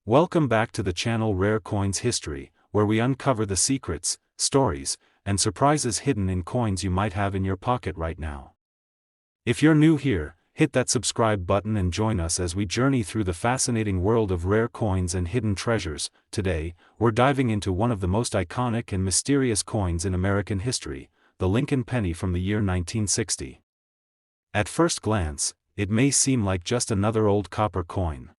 Welcome back to the channel Rare Coins History, where we uncover the secrets, stories, and surprises hidden in coins you might have in your pocket right now. If you're new here, hit that subscribe button and join us as we journey through the fascinating world of rare coins and hidden treasures. Today, we're diving into one of the most iconic and mysterious coins in American history, the Lincoln penny from the year 1960. At first glance, it may seem like just another old copper coin.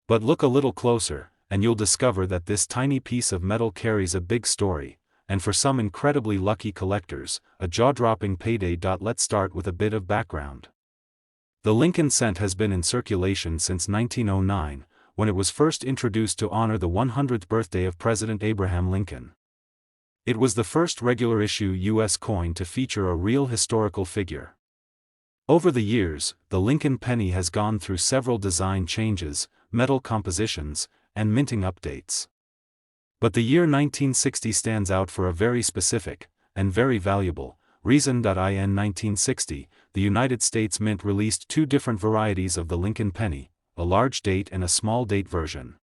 But look a little closer, and you'll discover that this tiny piece of metal carries a big story, and for some incredibly lucky collectors, a jaw-dropping payday. Let's start with a bit of background. The Lincoln cent has been in circulation since 1909, when it was first introduced to honor the 100th birthday of President Abraham Lincoln. It was the first regular-issue U.S. coin to feature a real historical figure. Over the years, the Lincoln penny has gone through several design changes, metal compositions, and minting updates. But the year 1960 stands out for a very specific, and very valuable, reason. In 1960, the United States Mint released two different varieties of the Lincoln penny, a large date and a small date version.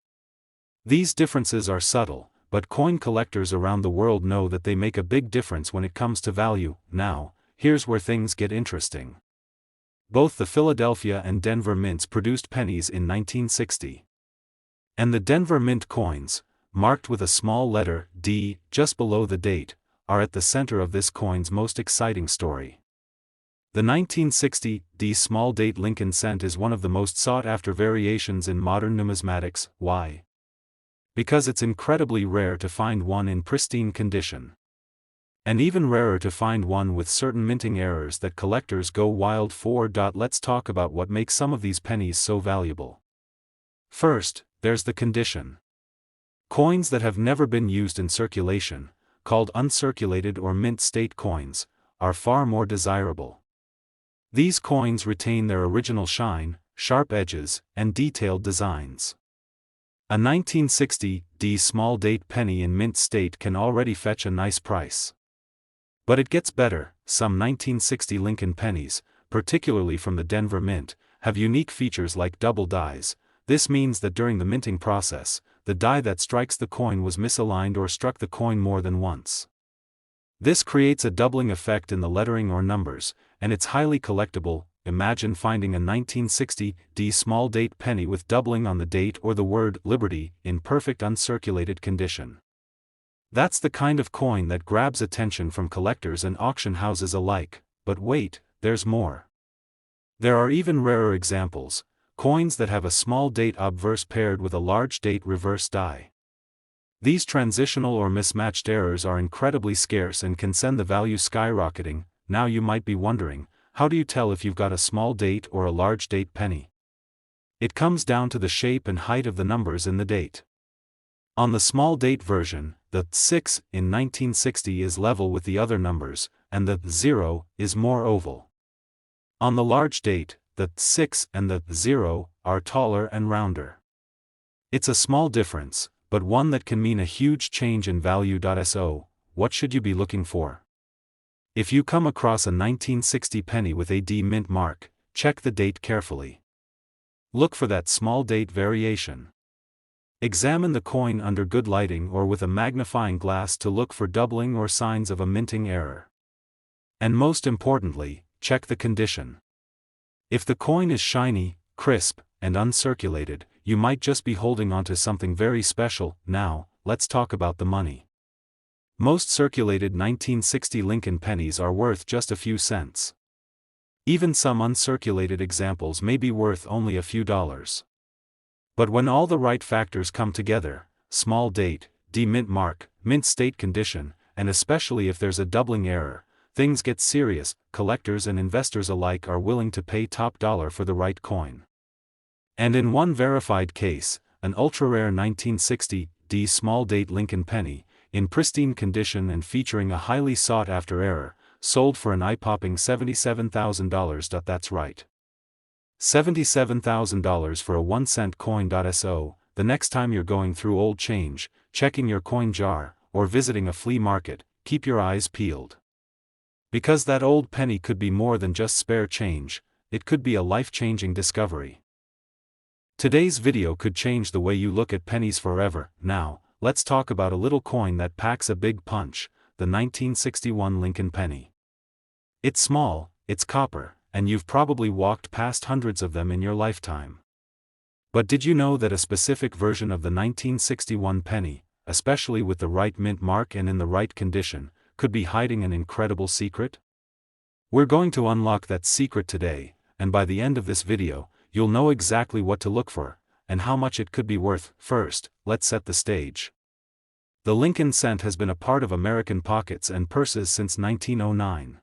These differences are subtle, but coin collectors around the world know that they make a big difference when it comes to value. Now, here's where things get interesting. Both the Philadelphia and Denver mints produced pennies in 1960. And the Denver mint coins, marked with a small letter D just below the date, are at the center of this coin's most exciting story. The 1960 D small date Lincoln cent is one of the most sought-after variations in modern numismatics. Why? Because it's incredibly rare to find one in pristine condition. And even rarer to find one with certain minting errors that collectors go wild for. Let's talk about what makes some of these pennies so valuable. First, there's the condition. Coins that have never been used in circulation, called uncirculated or mint state coins, are far more desirable. These coins retain their original shine, sharp edges, and detailed designs. A 1960 D small date penny in mint state can already fetch a nice price. But it gets better. Some 1960 Lincoln pennies, particularly from the Denver Mint, have unique features like double dies. This means that during the minting process, the die that strikes the coin was misaligned or struck the coin more than once. This creates a doubling effect in the lettering or numbers, and it's highly collectible. Imagine finding a 1960 D small date penny with doubling on the date or the word Liberty in perfect uncirculated condition. That's the kind of coin that grabs attention from collectors and auction houses alike. But wait, there's more. There are even rarer examples, coins that have a small date obverse paired with a large date reverse die. These transitional or mismatched errors are incredibly scarce and can send the value skyrocketing. Now you might be wondering, how do you tell if you've got a small date or a large date penny? It comes down to the shape and height of the numbers in the date. On the small date version, the 6 in 1960 is level with the other numbers, and the 0 is more oval. On the large date, the 6 and the 0 are taller and rounder. It's a small difference, but one that can mean a huge change in value. So, what should you be looking for? If you come across a 1960 penny with a D mint mark, check the date carefully. Look for that small date variation. Examine the coin under good lighting or with a magnifying glass to look for doubling or signs of a minting error. And most importantly, check the condition. If the coin is shiny, crisp, and uncirculated, you might just be holding onto something very special. Now, let's talk about the money. Most circulated 1960 Lincoln pennies are worth just a few cents. Even some uncirculated examples may be worth only a few dollars. But when all the right factors come together, small date, D mint mark, mint state condition, and especially if there's a doubling error, things get serious. Collectors and investors alike are willing to pay top dollar for the right coin. And in one verified case, an ultra-rare 1960 D small date Lincoln penny, in pristine condition and featuring a highly sought-after error, sold for an eye-popping $77,000. That's right. $77,000 for a 1-cent coin. So, the next time you're going through old change, checking your coin jar, or visiting a flea market, keep your eyes peeled. Because that old penny could be more than just spare change, it could be a life-changing discovery. Today's video could change the way you look at pennies forever. Now, let's talk about a little coin that packs a big punch, the 1961 Lincoln penny. It's small, it's copper, and you've probably walked past hundreds of them in your lifetime. But did you know that a specific version of the 1961 penny, especially with the right mint mark and in the right condition, could be hiding an incredible secret? We're going to unlock that secret today, and by the end of this video, you'll know exactly what to look for, and how much it could be worth. First, let's set the stage. The Lincoln cent has been a part of American pockets and purses since 1909.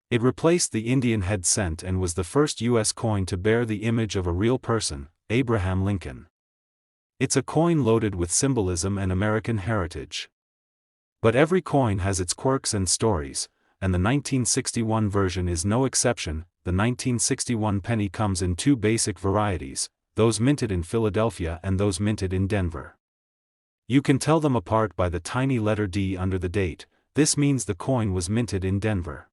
It replaced the Indian head cent and was the first U.S. coin to bear the image of a real person, Abraham Lincoln. It's a coin loaded with symbolism and American heritage. But every coin has its quirks and stories, and the 1961 version is no exception. The 1961 penny comes in two basic varieties, those minted in Philadelphia and those minted in Denver. You can tell them apart by the tiny letter D under the date. This means the coin was minted in Denver.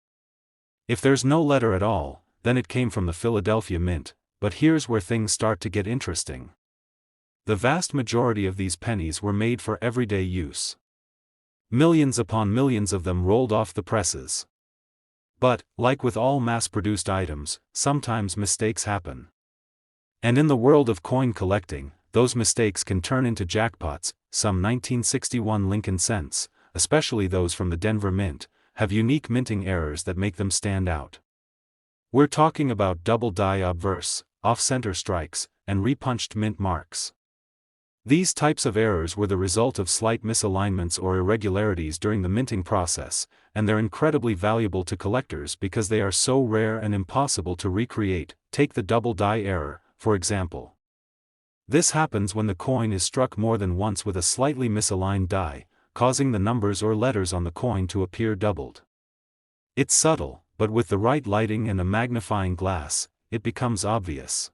If there's no letter at all, then it came from the Philadelphia Mint. But here's where things start to get interesting. The vast majority of these pennies were made for everyday use. Millions upon millions of them rolled off the presses. But, like with all mass-produced items, sometimes mistakes happen. And in the world of coin collecting, those mistakes can turn into jackpots. Some 1961 Lincoln cents, especially those from the Denver Mint, have unique minting errors that make them stand out. We're talking about double die obverse, off-center strikes, and repunched mint marks. These types of errors were the result of slight misalignments or irregularities during the minting process, and they're incredibly valuable to collectors because they are so rare and impossible to recreate. Take the double die error, for example. This happens when the coin is struck more than once with a slightly misaligned die, causing the numbers or letters on the coin to appear doubled. It's subtle, but with the right lighting and a magnifying glass, it becomes obvious.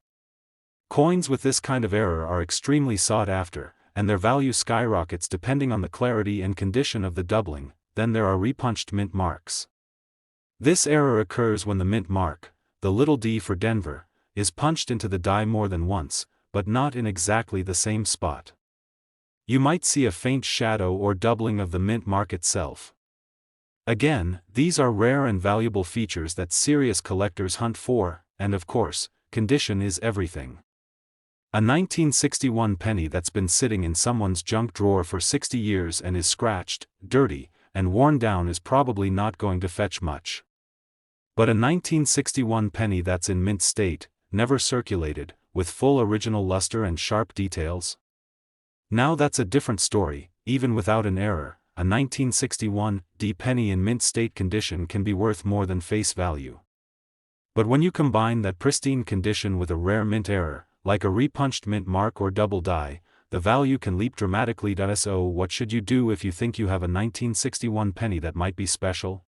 Coins with this kind of error are extremely sought after, and their value skyrockets depending on the clarity and condition of the doubling. Then there are repunched mint marks. This error occurs when the mint mark, the little d for Denver, is punched into the die more than once, but not in exactly the same spot. You might see a faint shadow or doubling of the mint mark itself. Again, these are rare and valuable features that serious collectors hunt for, and of course, condition is everything. A 1961 penny that's been sitting in someone's junk drawer for 60 years and is scratched, dirty, and worn down is probably not going to fetch much. But a 1961 penny that's in mint state, never circulated, with full original luster and sharp details? Now that's a different story. Even without an error, a 1961 D penny in mint state condition can be worth more than face value. But when you combine that pristine condition with a rare mint error, like a repunched mint mark or double die, the value can leap dramatically. So what should you do if you think you have a 1961 penny that might be special?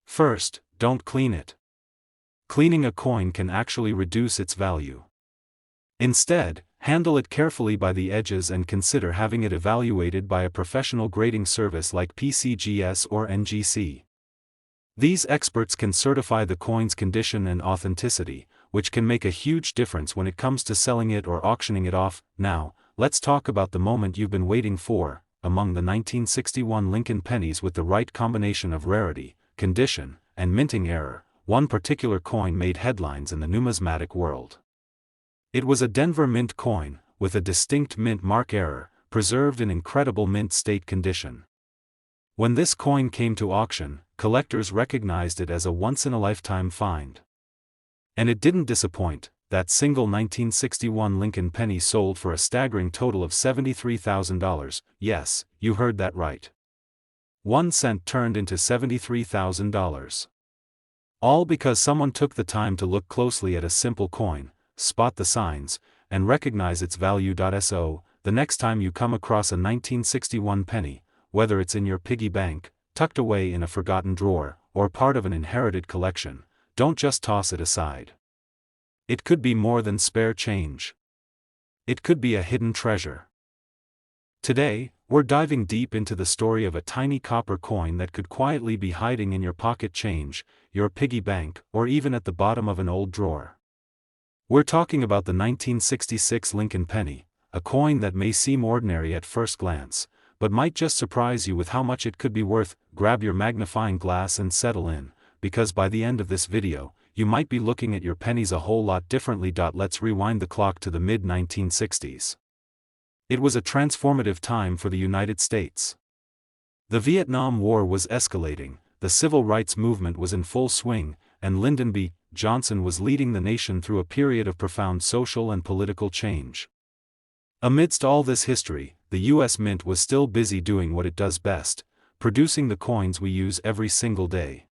First, don't clean it. Cleaning a coin can actually reduce its value. Instead, handle it carefully by the edges and consider having it evaluated by a professional grading service like PCGS or NGC. These experts can certify the coin's condition and authenticity, which can make a huge difference when it comes to selling it or auctioning it off. Now, let's talk about the moment you've been waiting for. Among the 1961 Lincoln pennies with the right combination of rarity, condition, and minting error, one particular coin made headlines in the numismatic world. It was a Denver Mint coin, with a distinct mint mark error, preserved in incredible mint state condition. When this coin came to auction, collectors recognized it as a once-in-a-lifetime find. And it didn't disappoint. That single 1961 Lincoln penny sold for a staggering total of $73,000. Yes, you heard that right. 1 cent turned into $73,000. All because someone took the time to look closely at a simple coin, spot the signs, and recognize its value. So, the next time you come across a 1961 penny, whether it's in your piggy bank, tucked away in a forgotten drawer, or part of an inherited collection, don't just toss it aside. It could be more than spare change. It could be a hidden treasure. Today, we're diving deep into the story of a tiny copper coin that could quietly be hiding in your pocket change, your piggy bank, or even at the bottom of an old drawer. We're talking about the 1966 Lincoln penny, a coin that may seem ordinary at first glance, but might just surprise you with how much it could be worth. Grab your magnifying glass and settle in, because by the end of this video, you might be looking at your pennies a whole lot differently. Let's rewind the clock to the mid-1960s. It was a transformative time for the United States. The Vietnam War was escalating, the civil rights movement was in full swing, and Lyndon B. Johnson was leading the nation through a period of profound social and political change. Amidst all this history, the U.S. Mint was still busy doing what it does best, producing the coins we use every single day.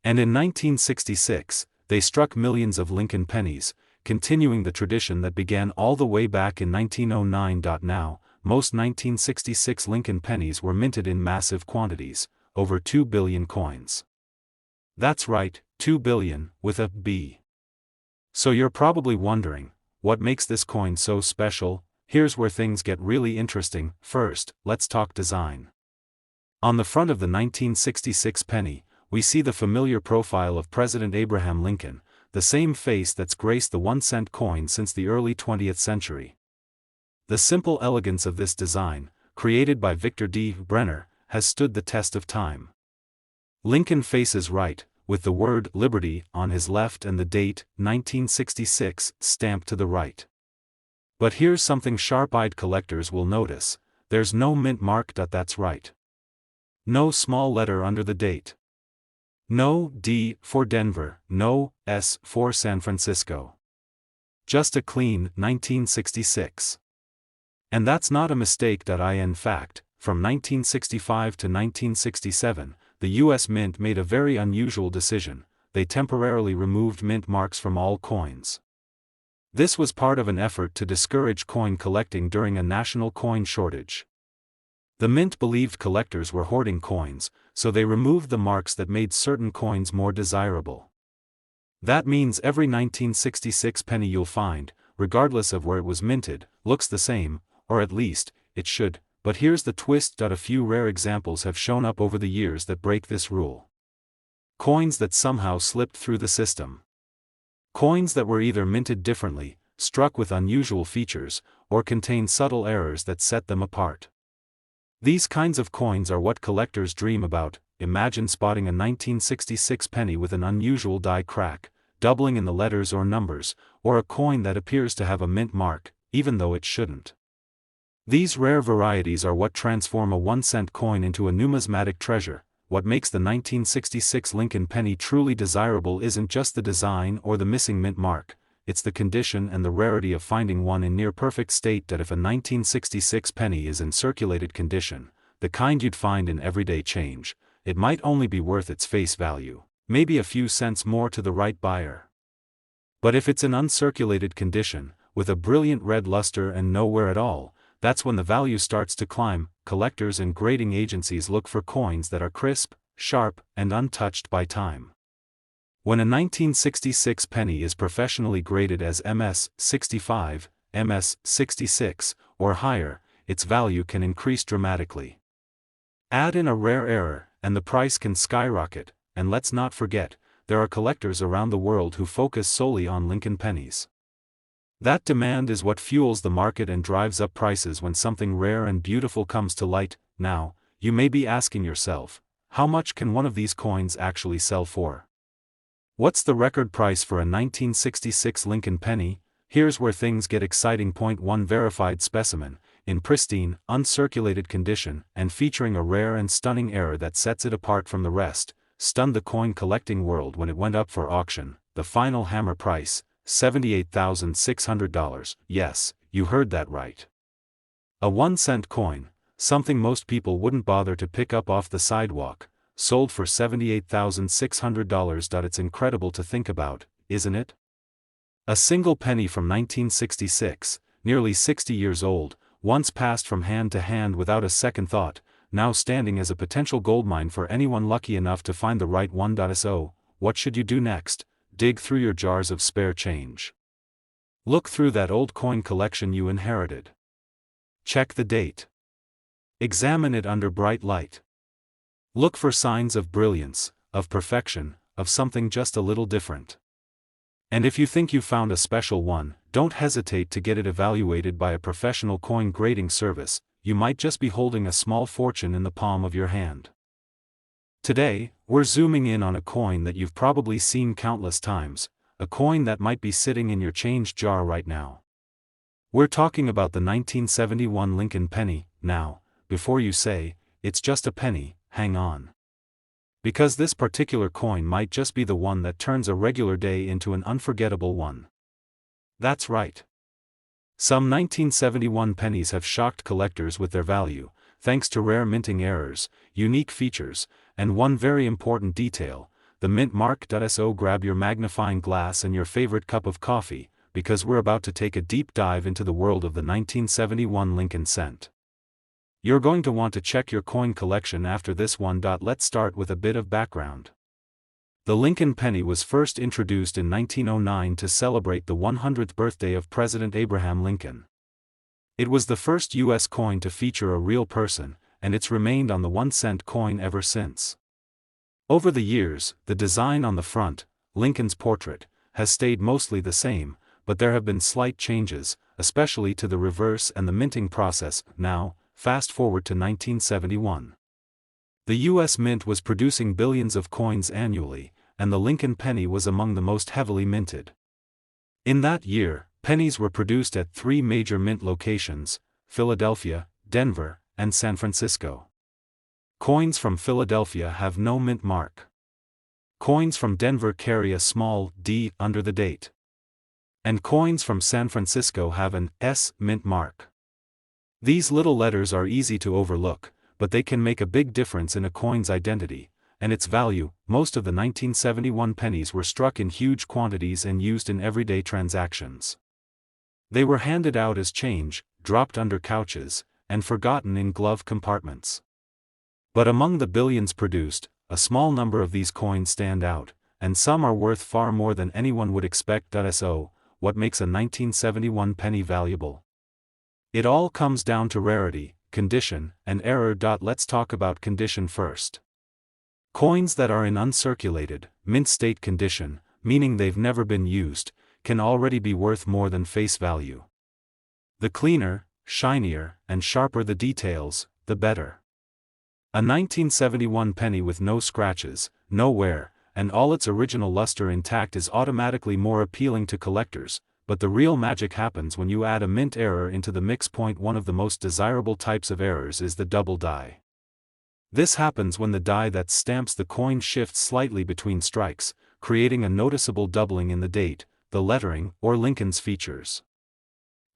And in 1966, they struck millions of Lincoln pennies, continuing the tradition that began all the way back in 1909. Now, most 1966 Lincoln pennies were minted in massive quantities, over 2 billion coins. That's right, 2 billion, with a B. So you're probably wondering, what makes this coin so special? Here's where things get really interesting. First, let's talk design. On the front of the 1966 penny, we see the familiar profile of President Abraham Lincoln, the same face that's graced the 1-cent coin since the early 20th century. The simple elegance of this design, created by Victor D. Brenner, has stood the test of time. Lincoln faces right, with the word Liberty on his left and the date, 1966, stamped to the right. But here's something sharp-eyed collectors will notice: there's no mint mark. That's right. No small letter under the date. No D for Denver, no S for San Francisco. Just a clean 1966. And that's not a mistake. In fact, from 1965 to 1967, the U.S. Mint made a very unusual decision: they temporarily removed mint marks from all coins. This was part of an effort to discourage coin collecting during a national coin shortage. The Mint believed collectors were hoarding coins, so they removed the marks that made certain coins more desirable. That means every 1966 penny you'll find, regardless of where it was minted, looks the same, or at least, it should. But here's the twist: a few rare examples have shown up over the years that break this rule. Coins that somehow slipped through the system. Coins that were either minted differently, struck with unusual features, or contained subtle errors that set them apart. These kinds of coins are what collectors dream about. Imagine spotting a 1966 penny with an unusual die crack, doubling in the letters or numbers, or a coin that appears to have a mint mark, even though it shouldn't. These rare varieties are what transform a 1-cent coin into a numismatic treasure. What makes the 1966 Lincoln penny truly desirable isn't just the design or the missing mint mark, it's the condition and the rarity of finding one in near-perfect state. If a 1966 penny is in circulated condition, the kind you'd find in everyday change, it might only be worth its face value, maybe a few cents more to the right buyer. But if it's in uncirculated condition, with a brilliant red luster and no wear at all, that's when the value starts to climb. Collectors and grading agencies look for coins that are crisp, sharp, and untouched by time. When a 1966 penny is professionally graded as MS 65, MS 66, or higher, its value can increase dramatically. Add in a rare error, and the price can skyrocket. And let's not forget, there are collectors around the world who focus solely on Lincoln pennies. That demand is what fuels the market and drives up prices when something rare and beautiful comes to light. Now, you may be asking yourself, how much can one of these coins actually sell for? What's the record price for a 1966 Lincoln penny? Here's where things get exciting. Point 1: verified specimen, in pristine, uncirculated condition, and featuring a rare and stunning error that sets it apart from the rest, stunned the coin collecting world when it went up for auction. The final hammer price, $78,600. Yes, you heard that right. A 1-cent coin, something most people wouldn't bother to pick up off the sidewalk, sold for $78,600. It's incredible to think about, isn't it? A single penny from 1966, nearly 60 years old, once passed from hand to hand without a second thought, now standing as a potential goldmine for anyone lucky enough to find the right one. So, what should you do next? Dig through your jars of spare change. Look through that old coin collection you inherited. Check the date. Examine it under bright light. Look for signs of brilliance, of perfection, of something just a little different. And if you think you found a special one, don't hesitate to get it evaluated by a professional coin grading service. You might just be holding a small fortune in the palm of your hand. Today, we're zooming in on a coin that you've probably seen countless times, a coin that might be sitting in your change jar right now. We're talking about the 1971 Lincoln penny. Now, before you say, it's just a penny, hang on. Because this particular coin might just be the one that turns a regular day into an unforgettable one. That's right. Some 1971 pennies have shocked collectors with their value, thanks to rare minting errors, unique features, and one very important detail, the mint mark. So grab your magnifying glass and your favorite cup of coffee, because we're about to take a deep dive into the world of the 1971 Lincoln cent. You're going to want to check your coin collection after this one. Let's start with a bit of background. The Lincoln penny was first introduced in 1909 to celebrate the 100th birthday of President Abraham Lincoln. It was the first U.S. coin to feature a real person, and it's remained on the 1-cent coin ever since. Over the years, the design on the front, Lincoln's portrait, has stayed mostly the same, but there have been slight changes, especially to the reverse and the minting process. Now, fast forward to 1971. The U.S. Mint was producing billions of coins annually, and the Lincoln penny was among the most heavily minted. In that year, pennies were produced at 3 major mint locations: Philadelphia, Denver, and San Francisco. Coins from Philadelphia have no mint mark. Coins from Denver carry a small D under the date. And coins from San Francisco have an S mint mark. These little letters are easy to overlook, but they can make a big difference in a coin's identity and its value. Most of the 1971 pennies were struck in huge quantities and used in everyday transactions. They were handed out as change, dropped under couches, and forgotten in glove compartments. But among the billions produced, a small number of these coins stand out, and some are worth far more than anyone would expect. So, what makes a 1971 penny valuable? It all comes down to rarity, condition, and error. Let's talk about condition first. Coins that are in uncirculated, mint state condition, meaning they've never been used, can already be worth more than face value. The cleaner, shinier, and sharper the details, the better. A 1971 penny with no scratches, no wear, and all its original luster intact is automatically more appealing to collectors, but the real magic happens when you add a mint error into the mix. One of the most desirable types of errors is the double die. This happens when the die that stamps the coin shifts slightly between strikes, creating a noticeable doubling in the date, the lettering, or Lincoln's features.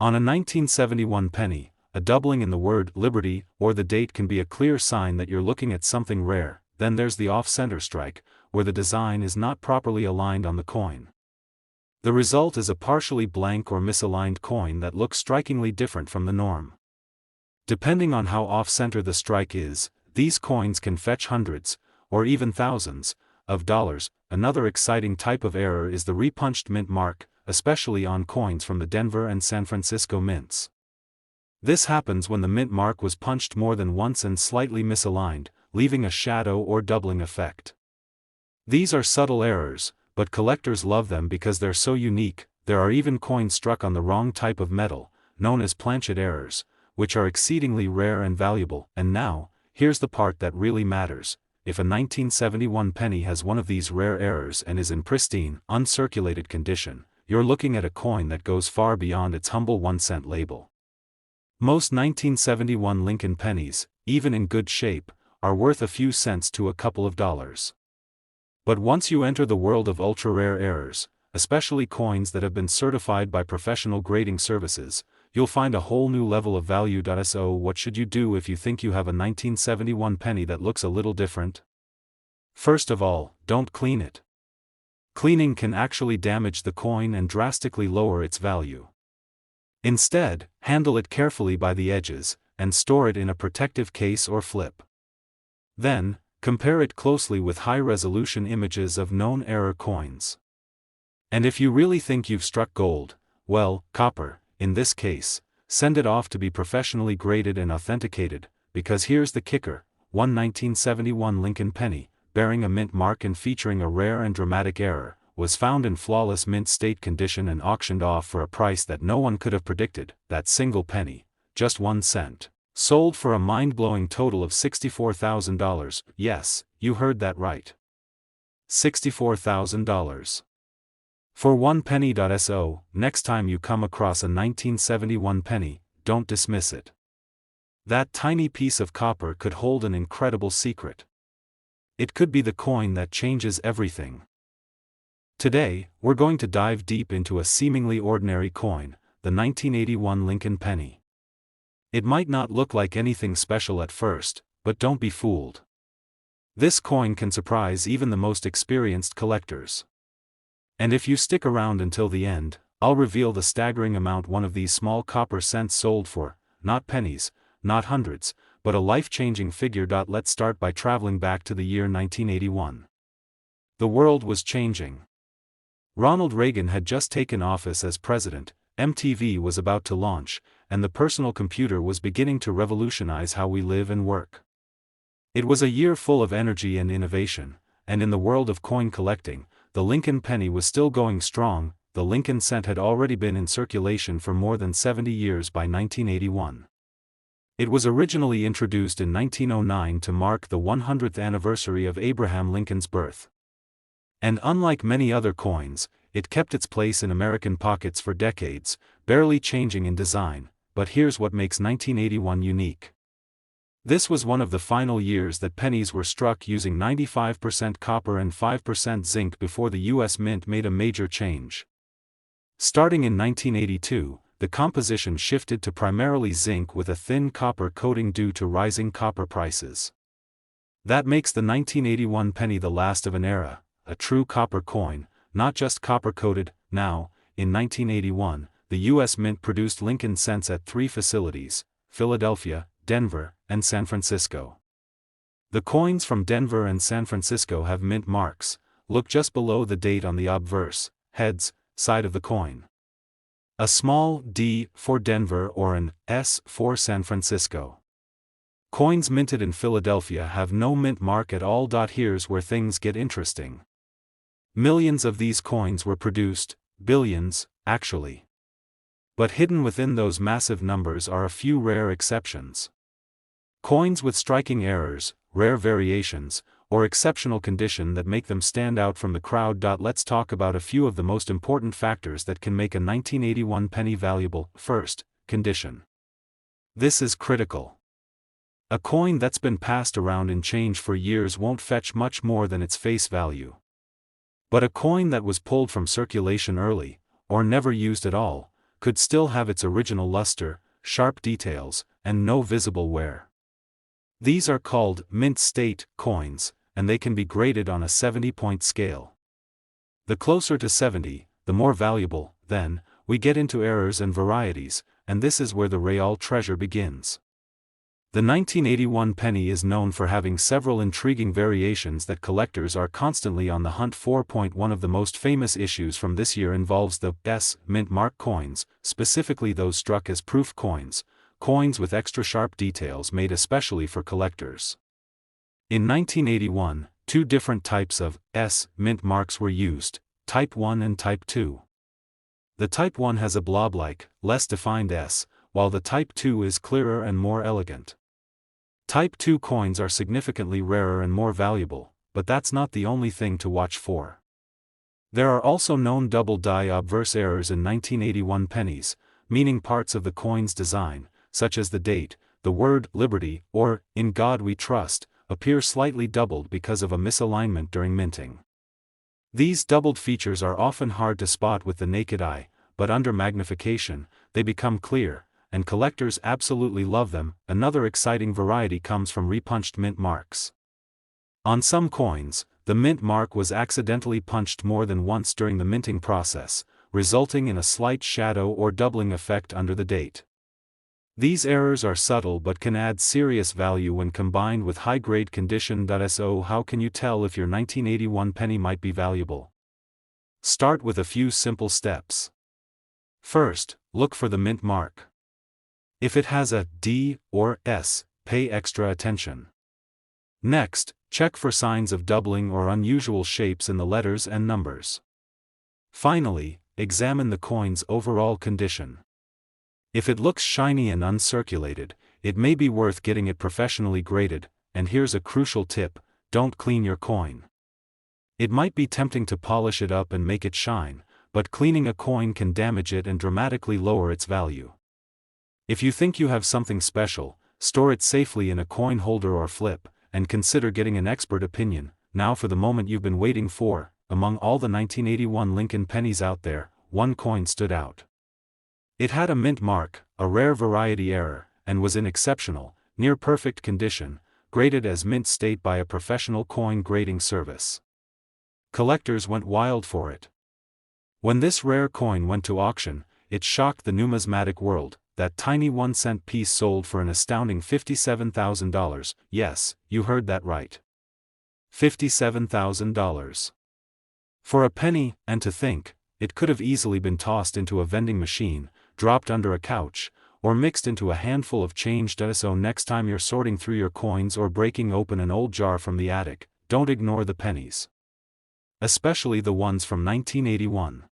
On a 1971 penny, a doubling in the word Liberty or the date can be a clear sign that you're looking at something rare. Then there's the off-center strike, where the design is not properly aligned on the coin. The result is a partially blank or misaligned coin that looks strikingly different from the norm. Depending on how off-center the strike is, these coins can fetch hundreds, or even thousands, of dollars. Another exciting type of error is the repunched mint mark, especially on coins from the Denver and San Francisco mints. This happens when the mint mark was punched more than once and slightly misaligned, leaving a shadow or doubling effect. These are subtle errors, but collectors love them because they're so unique. There are even coins struck on the wrong type of metal, known as planchet errors, which are exceedingly rare and valuable. And now, here's the part that really matters. If a 1971 penny has one of these rare errors and is in pristine, uncirculated condition, you're looking at a coin that goes far beyond its humble 1-cent label. Most 1971 Lincoln pennies, even in good shape, are worth a few cents to a couple of dollars. But once you enter the world of ultra-rare errors, especially coins that have been certified by professional grading services, you'll find a whole new level of value. So what should you do if you think you have a 1971 penny that looks a little different? First of all, don't clean it. Cleaning can actually damage the coin and drastically lower its value. Instead, handle it carefully by the edges, and store it in a protective case or flip. Then, compare it closely with high-resolution images of known error coins. And if you really think you've struck gold, well, copper, in this case, send it off to be professionally graded and authenticated, because here's the kicker: one 1971 Lincoln penny, bearing a mint mark and featuring a rare and dramatic error, was found in flawless mint state condition and auctioned off for a price that no one could have predicted. That single penny, just 1 cent, sold for a mind-blowing total of $64,000. Yes, you heard that right. $64,000. For 1 penny. So, next time you come across a 1971 penny, don't dismiss it. That tiny piece of copper could hold an incredible secret. It could be the coin that changes everything. Today, we're going to dive deep into a seemingly ordinary coin, the 1981 Lincoln penny. It might not look like anything special at first, but don't be fooled. This coin can surprise even the most experienced collectors. And if you stick around until the end, I'll reveal the staggering amount one of these small copper cents sold for, not pennies, not hundreds, but a life-changing figure. Let's start by traveling back to the year 1981. The world was changing. Ronald Reagan had just taken office as president, MTV was about to launch, and the personal computer was beginning to revolutionize how we live and work. It was a year full of energy and innovation, and in the world of coin collecting, the Lincoln penny was still going strong. The Lincoln cent had already been in circulation for more than 70 years by 1981. It was originally introduced in 1909 to mark the 100th anniversary of Abraham Lincoln's birth. And unlike many other coins, it kept its place in American pockets for decades, barely changing in design. But here's what makes 1981 unique. This was one of the final years that pennies were struck using 95% copper and 5% zinc before the U.S. Mint made a major change. Starting in 1982, the composition shifted to primarily zinc with a thin copper coating due to rising copper prices. That makes the 1981 penny the last of an era, a true copper coin, not just copper-coated. Now, in 1981, the U.S. Mint produced Lincoln cents at 3 facilities: Philadelphia, Denver, and San Francisco. The coins from Denver and San Francisco have mint marks. Look just below the date on the obverse, heads, side of the coin. A small D for Denver or an S for San Francisco. Coins minted in Philadelphia have no mint mark at all. Here's where things get interesting. Millions of these coins were produced, billions, actually. But hidden within those massive numbers are a few rare exceptions. Coins with striking errors, rare variations, or exceptional condition that make them stand out from the crowd. Let's talk about a few of the most important factors that can make a 1981 penny valuable. First, condition. This is critical. A coin that's been passed around in change for years won't fetch much more than its face value. But a coin that was pulled from circulation early, or never used at all, could still have its original luster, sharp details, and no visible wear. These are called mint state coins, and they can be graded on a 70-point scale. The closer to 70, the more valuable. Then, we get into errors and varieties, and this is where the real treasure begins. The 1981 penny is known for having several intriguing variations that collectors are constantly on the hunt for. One of the most famous issues from this year involves the S mint mark coins, specifically those struck as proof coins, coins with extra sharp details made especially for collectors. In 1981, 2 different types of S mint marks were used, Type 1 and Type 2. The Type 1 has a blob-like, less defined S, while the Type 2 is clearer and more elegant. Type 2 coins are significantly rarer and more valuable, but that's not the only thing to watch for. There are also known double die obverse errors in 1981 pennies, meaning parts of the coin's design, such as the date, the word liberty, or in God we trust, appear slightly doubled because of a misalignment during minting. These doubled features are often hard to spot with the naked eye, but under magnification, they become clear, and collectors absolutely love them. Another exciting variety comes from repunched mint marks. On some coins, the mint mark was accidentally punched more than once during the minting process, resulting in a slight shadow or doubling effect under the date. These errors are subtle but can add serious value when combined with high-grade condition. So how can you tell if your 1981 penny might be valuable? Start with a few simple steps. First, look for the mint mark. If it has a D or S, pay extra attention. Next, check for signs of doubling or unusual shapes in the letters and numbers. Finally, examine the coin's overall condition. If it looks shiny and uncirculated, it may be worth getting it professionally graded, and here's a crucial tip: don't clean your coin. It might be tempting to polish it up and make it shine, but cleaning a coin can damage it and dramatically lower its value. If you think you have something special, store it safely in a coin holder or flip, and consider getting an expert opinion. Now for the moment you've been waiting for. Among all the 1981 Lincoln pennies out there, one coin stood out. It had a mint mark, a rare variety error, and was in exceptional, near-perfect condition, graded as mint state by a professional coin grading service. Collectors went wild for it. When this rare coin went to auction, it shocked the numismatic world. That tiny 1-cent piece sold for an astounding $57,000, yes, you heard that right. $57,000. For a penny, and to think, it could have easily been tossed into a vending machine, dropped under a couch, or mixed into a handful of change. So next time you're sorting through your coins or breaking open an old jar from the attic, don't ignore the pennies. Especially the ones from 1981.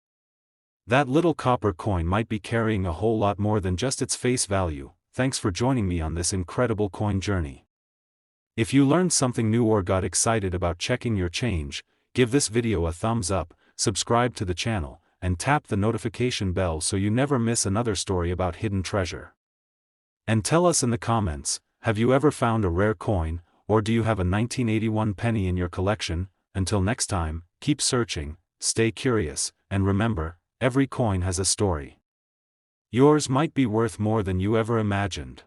That little copper coin might be carrying a whole lot more than just its face value. Thanks for joining me on this incredible coin journey. If you learned something new or got excited about checking your change, give this video a thumbs up, subscribe to the channel, and tap the notification bell so you never miss another story about hidden treasure. And tell us in the comments, have you ever found a rare coin, or do you have a 1981 penny in your collection? Until next time, keep searching, stay curious, and remember, every coin has a story. Yours might be worth more than you ever imagined.